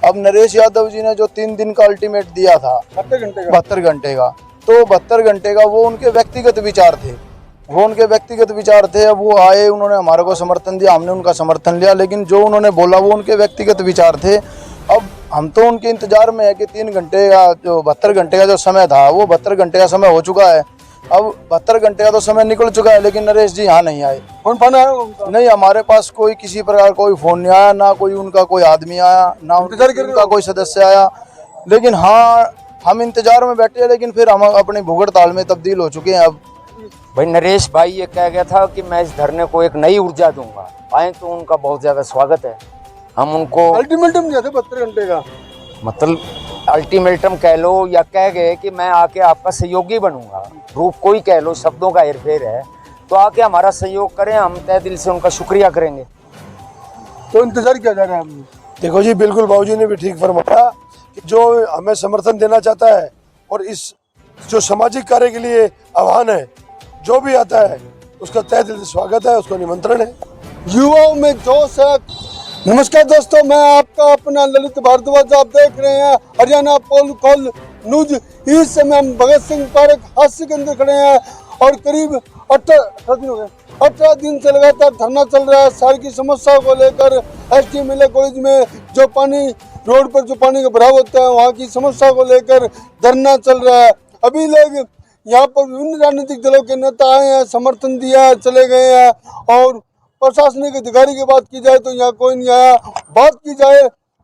अब नरेश यादव जी ने जो 3 दिन का अल्टीमेट दिया था 72 घंटे का, तो 72 घंटे का वो उनके व्यक्तिगत विचार थे, वो उनके व्यक्तिगत विचार थे। अब वो आए, उन्होंने हमारे को समर्थन दिया, हमने उनका समर्थन लिया, लेकिन जो उन्होंने बोला वो उनके व्यक्तिगत विचार थे। अब हम तो उनके इंतजार में है कि 3 घंटे का जो 72 घंटे का जो समय था वो 72 घंटे का समय हो चुका है। अब 72 घंटे का तो समय निकल चुका है, लेकिन नरेश जी यहाँ नहीं आए। फोन आया नहीं, हमारे पास कोई किसी प्रकार कोई फोन नहीं आया, ना कोई उनका कोई आदमी आया, ना उनका कोई सदस्य आया। लेकिन हाँ, हम इंतजार में बैठे हैं, लेकिन फिर हम अपनी भूख हड़ताल में तब्दील हो चुके हैं। अब भाई नरेश भाई ये कह गया था कि मैं इस धरने को एक नई ऊर्जा दूंगा, आए तो उनका बहुत ज्यादा स्वागत है। हम उनको अल्टीमेटम दिया था 72 घंटे का, मतलब अल्टीमेटम कह लो या कह गए कि मैं आके आपका सहयोगी बनूंगा, रूप कोई कह लो, शब्दों का हेरफेर है, तो आके हमारा सहयोग करें, हम तहे दिल से उनका शुक्रिया करेंगे। तो इंतजार किया जा रहा है। हम देखो जी, बिल्कुल बाबूजी ने भी ठीक फरमाया कि जो हमें समर्थन देना चाहता है और इस जो सामाजिक कार्य के लिए आह्वान है, जो भी आता है उसका तहे दिल से स्वागत है, उसको निमंत्रण है। युवाओं में जोश है। नमस्कार दोस्तों, मैं आपका अपना ललित भारद्वाज, आप देख रहे हैं हरियाणा पोल खोल न्यूज। इस समय हम भगत सिंह पार्क हास्य के अंदर खड़े हैं और करीब 18 दिन हो गए, 18 दिन से लगातार धरना चल रहा है। शहर की समस्याओं को लेकर ST महिला कॉलेज में जो पानी रोड पर जो पानी का भराव होता है, वहाँ की समस्या को लेकर धरना चल रहा है। अभी लोग यहाँ पर विभिन्न राजनीतिक दलों के नेता आए हैं, समर्थन दिया है, चले गए हैं। और प्रशासनिक अधिकारी की बात की जाए तो यहाँ कोई नहीं आया, बात की जाए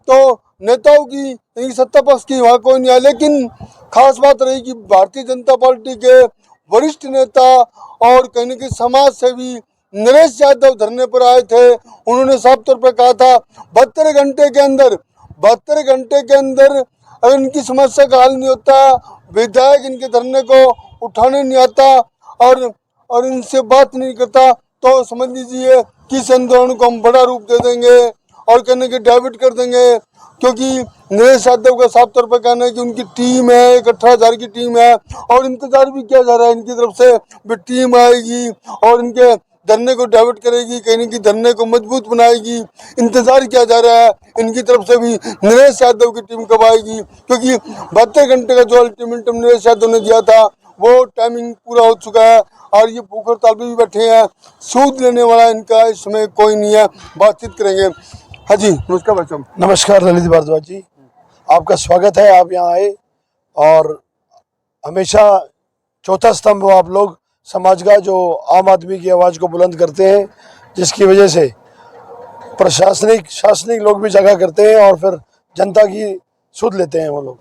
तो नेताओं की सत्ता पक्ष की वहाँ कोई नहीं आया। लेकिन खास बात रही कि भारतीय जनता पार्टी के वरिष्ठ नेता और कहीं न कहीं समाज सेवी नरेश यादव धरने पर आए थे। उन्होंने साफ तौर पर कहा था 72 घंटे के अंदर अगर इनकी समस्या का हल नहीं होता, विधायक इनके धरने को उठाने नहीं आता और इनसे बात नहीं करता, तो समझ लीजिए कि इस आंदोलन को हम बड़ा रूप दे देंगे और कहने के डाइवर्ट कर देंगे। क्योंकि नरेश यादव का साफ तौर पर कहना है कि उनकी टीम है, एक 18,000 की टीम है और इंतजार भी किया जा रहा है इनकी तरफ से भी टीम आएगी और इनके धरने को डाइवर्ट करेगी, कहीं न कहीं धरने को मजबूत बनाएगी। इंतजार किया जा रहा है इनकी तरफ से भी नरेश यादव की टीम कब आएगी, क्योंकि 72 घंटे का जो अल्टीमेटम नरेश यादव ने दिया था वो टाइमिंग पूरा हो चुका है और ये भूख हड़ताल पे भी बैठे हैं। सूद लेने वाला इनका इस समय कोई नहीं है। बातचीत करेंगे। हाँ जी, नमस्कार बच्चों। नमस्कार ललित भारद्वाज जी, आपका स्वागत है। आप यहाँ आए और हमेशा चौथा स्तंभ हो आप लोग समाज का, जो आम आदमी की आवाज़ को बुलंद करते हैं, जिसकी वजह से शासनिक लोग भी जगह करते हैं और फिर जनता की सुध लेते हैं वो लोग।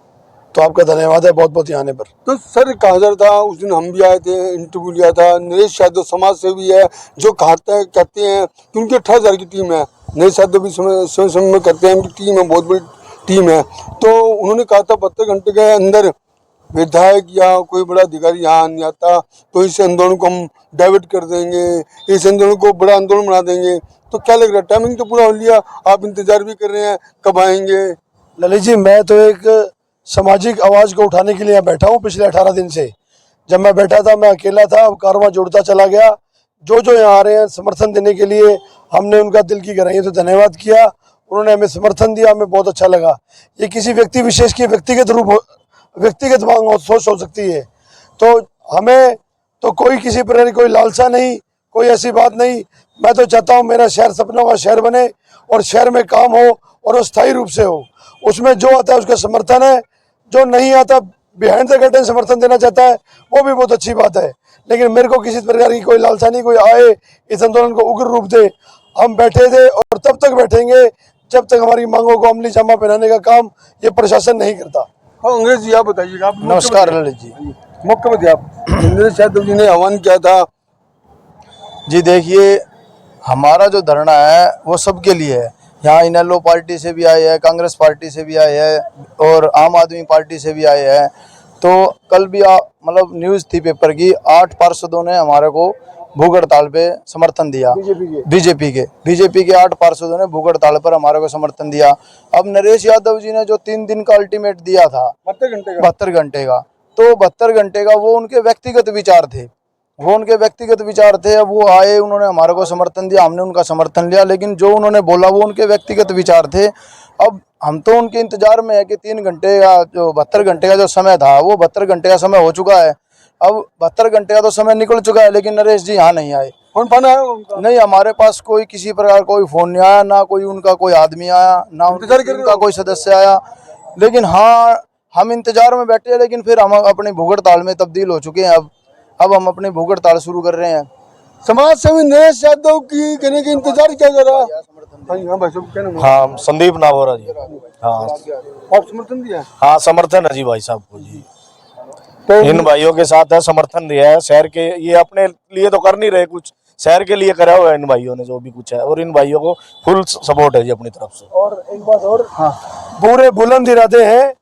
तो आपका धन्यवाद है बहुत बहुत यहाँ आने पर। तो सर कहा जा रहा था, उस दिन हम भी आए थे, इंटरव्यू लिया था। नरेश यादव समाज सेवी है, जो कहते हैं कि उनकी 18,000 की टीम है। नरेश यादव भी समय में कहते हैं उनकी टीम है, बहुत बड़ी टीम है। तो उन्होंने कहा था 72 घंटे के अंदर विधायक या कोई बड़ा अधिकारी यहाँ नहीं आता तो इस आंदोलन को हम डाइवर्ट कर देंगे, इस आंदोलन को बड़ा आंदोलन बना देंगे। तो क्या लग रहा है, टाइमिंग तो पूरा हो लिया, आप इंतजार भी कर रहे हैं, कब आएंगे? ललित जी, मैं तो एक सामाजिक आवाज़ को उठाने के लिए यहाँ बैठा हूँ पिछले 18 दिन से। जब मैं बैठा था मैं अकेला था, अब कारवां जुड़ता चला गया। जो यहाँ आ रहे हैं समर्थन देने के लिए, हमने उनका दिल की गहराइयों से धन्यवाद किया। उन्होंने हमें समर्थन दिया, हमें बहुत अच्छा लगा। ये किसी व्यक्ति विशेष की व्यक्तिगत मांग हो, सोच हो सकती है। तो हमें तो कोई किसी प्रकार की कोई लालसा नहीं, कोई ऐसी बात नहीं। मैं तो चाहता हूँ मेरा शहर सपनों का शहर बने और शहर में काम हो और वो स्थायी रूप से हो। उसमें जो आता है उसका समर्थन है, जो नहीं आता बिहाइंड द कर्टन समर्थन देना चाहता है वो भी बहुत अच्छी बात है। लेकिन मेरे को किसी प्रकार की कोई लालसा नहीं, कोई आए इस आंदोलन को उग्र रूप दे। हम बैठे थे और तब तक बैठेंगे जब तक हमारी मांगों को अमली जामा पहनाने का काम ये प्रशासन नहीं करता। हाँ, अंग्रेज जी आप बताइएगा। आप नमस्कार ललित जी। मुख्यमंत्री आप नरेश यादव जी ने आह्वान किया था। जी देखिए, हमारा जो धरना है वो सबके लिए है। यहाँ इनेलो पार्टी से भी आए हैं, कांग्रेस पार्टी से भी आए हैं और आम आदमी पार्टी से भी आए हैं। तो कल भी मतलब न्यूज़ थी पेपर की, 8 पार्षदों ने हमारे को भूख हड़ताल पे समर्थन दिया। बीजेपी के 8 पार्षदों ने भूख हड़ताल पर हमारे को समर्थन दिया। अब नरेश यादव जी ने जो 3 दिन का अल्टीमेट दिया था 72 घंटे का, तो 72 घंटे का वो उनके व्यक्तिगत विचार थे, अब वो आए, उन्होंने हमारे को समर्थन दिया, हमने उनका समर्थन लिया, लेकिन जो उन्होंने बोला वो उनके व्यक्तिगत विचार थे। अब हम तो उनके इंतजार में है कि 3 घंटे का जो 72 घंटे का जो समय था वो 72 घंटे का समय हो चुका है। अब 72 घंटे का तो समय निकल चुका है, लेकिन नरेश जी यहाँ नहीं आए। फोन फान आया उनका? नहीं, हमारे पास कोई किसी प्रकार कोई फोन नहीं आया, ना कोई उनका कोई आदमी आया, ना उनका कोई सदस्य आया। लेकिन हाँ, हम इंतजार में बैठे हैं, लेकिन फिर हम अपनी भूख हड़ताल में तब्दील हो चुके हैं। अब हम अपनी भूख हड़ताल शुरू कर रहे हैं। समाज सेवी नरेश यादव की कहने के इंतजार किया जा रहा है। हाँ भाई साहब, क्या नाम है? हाँ, संदीप नाभोरा जी। हाँ आप समर्थन दिया? हाँ, समर्थन है जी भाई साहब को जी। तो इन भाइयों के साथ है, समर्थन दिया है। शहर के ये अपने लिए तो कर नहीं रहे कुछ, शहर के लिए करा हुआ है इन भाइयों ने जो भी कुछ है, और इन भाइयों को फुल सपोर्ट है जी अपनी तरफ से। और एक बात और, हाँ पूरे बुलंद इरादे हैं,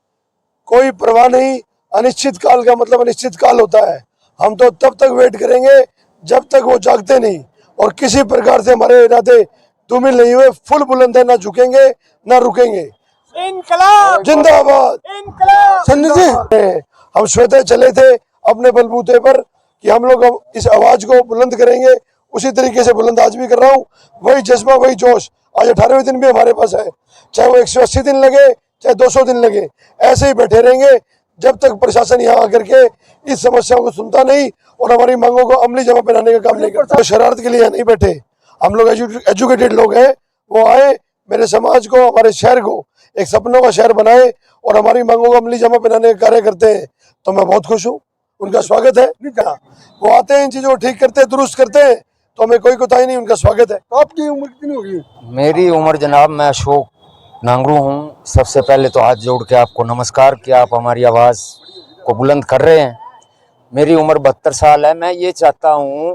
कोई परवाह नहीं। अनिश्चित काल का मतलब अनिश्चित काल होता है। हम तो तब तक वेट करेंगे जब तक वो जागते नहीं, और किसी प्रकार से हमारे इरादे धूमिल नहीं हुए। फुल बुलंद है, ना झुकेंगे ना रुकेंगे। इनकलाब जिंदाबाद। इनकलाब। सन्नी जी, हम श्वेते चले थे अपने बलबूते पर कि हम लोग अब इस आवाज को बुलंद करेंगे। उसी तरीके से बुलंद आज भी कर रहा हूँ। वही जज्बा, वही जोश आज 18वें दिन भी हमारे पास है। चाहे वो 180 दिन लगे, चाहे 200 दिन लगे, ऐसे ही बैठे रहेंगे जब तक प्रशासन यहाँ आकर के इस समस्याओं को सुनता नहीं और हमारी मांगों को अमली जमा पहनाने का काम नहीं करता। तो शरारत के लिए यहाँ नहीं बैठे, हम लोग एजुकेटेड लोग हैं। वो आए, मेरे समाज को, हमारे शहर को एक सपनों का शहर बनाए और हमारी मांगों को अमली जमा पहनाने का कार्य करते हैं। तो मैं बहुत खुश हूँ, उनका स्वागत है। वो आते हैं, इन चीजों को ठीक करते हैं, दुरुस्त करते हैं, तो हमें कोई कोताही नहीं, उनका स्वागत है। तो आपकी उम्र कितनी होगी? मेरी उम्र जनाब, मैं अशोक नांगरू हूँ। सबसे पहले तो हाथ जोड़ के आपको नमस्कार कि आप हमारी आवाज़ को बुलंद कर रहे हैं। मेरी उम्र 72 साल है। मैं ये चाहता हूँ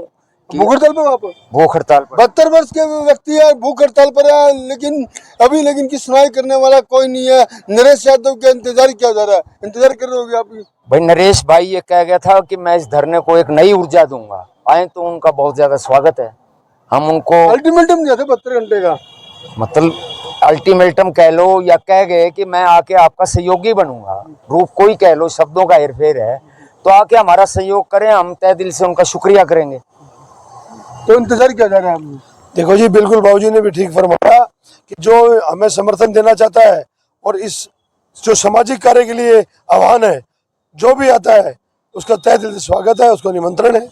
कि भूख हड़ताल पर आप? भूख हड़ताल पर 72 वर्ष के व्यक्ति है, भूख हड़ताल पर है, लेकिन की सुनाई करने वाला कोई नहीं है। नरेश यादव का इंतजार किया जा रहा है। इंतजार कर रहे होगे आप? भाई नरेश भाई ये कह गया था कि मैं इस धरने को एक नई ऊर्जा दूंगा। आए तो उनका बहुत ज्यादा स्वागत है। हम उनको अल्टीमेटम दिया था 72 घंटे का, मतलब अल्टीमेटम कह लो या कह गए कि मैं आके आपका सहयोगी बनूंगा। रूप कोई कह लो, शब्दों का हेरफेर है। तो आके हमारा सहयोग करें, हम तहे दिल से उनका शुक्रिया करेंगे। तो इंतजार किया जा रहा है। देखो जी, बिल्कुल बाबूजी ने भी ठीक फरमाया कि जो हमें समर्थन देना चाहता है और इस जो सामाजिक कार्य के लिए आह्वान है, जो भी आता है उसका तहे दिल से स्वागत है, उसको निमंत्रण है।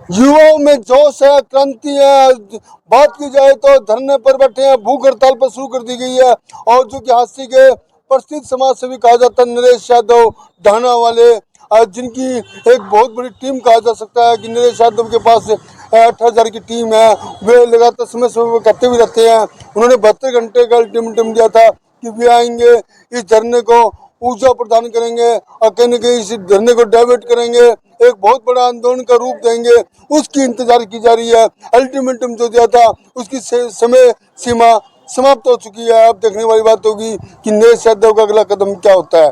युवाओं में जोश है, क्रांति है। बात की जाए तो धरने पर बैठे हैं, भूख हड़ताल पर शुरू कर दी गई है। और जो कि हास्य के प्रसिद्ध समाज सेवी कहा जाता है नरेश यादव ढाना वाले, जिनकी एक बहुत बड़ी टीम कहा जा सकता है कि नरेश यादव के पास 8000 की टीम है। वे लगातार समय समय करते भी रहते हैं। उन्होंने 72 घंटे का अल्टीमेटम दिया था कि वे आएंगे, इस धरने को ऊर्जा प्रदान करेंगे और कहीं न कहीं इस धरने को डाइवर्ट करेंगे, एक बहुत बड़ा आंदोलन का रूप देंगे। उसकी इंतजार की जा रही है। अल्टीमेटम जो दिया था उसकी समय सीमा समाप्त हो चुकी है। अब देखने वाली बात होगी कि नरेश यादव का अगला कदम क्या होता है।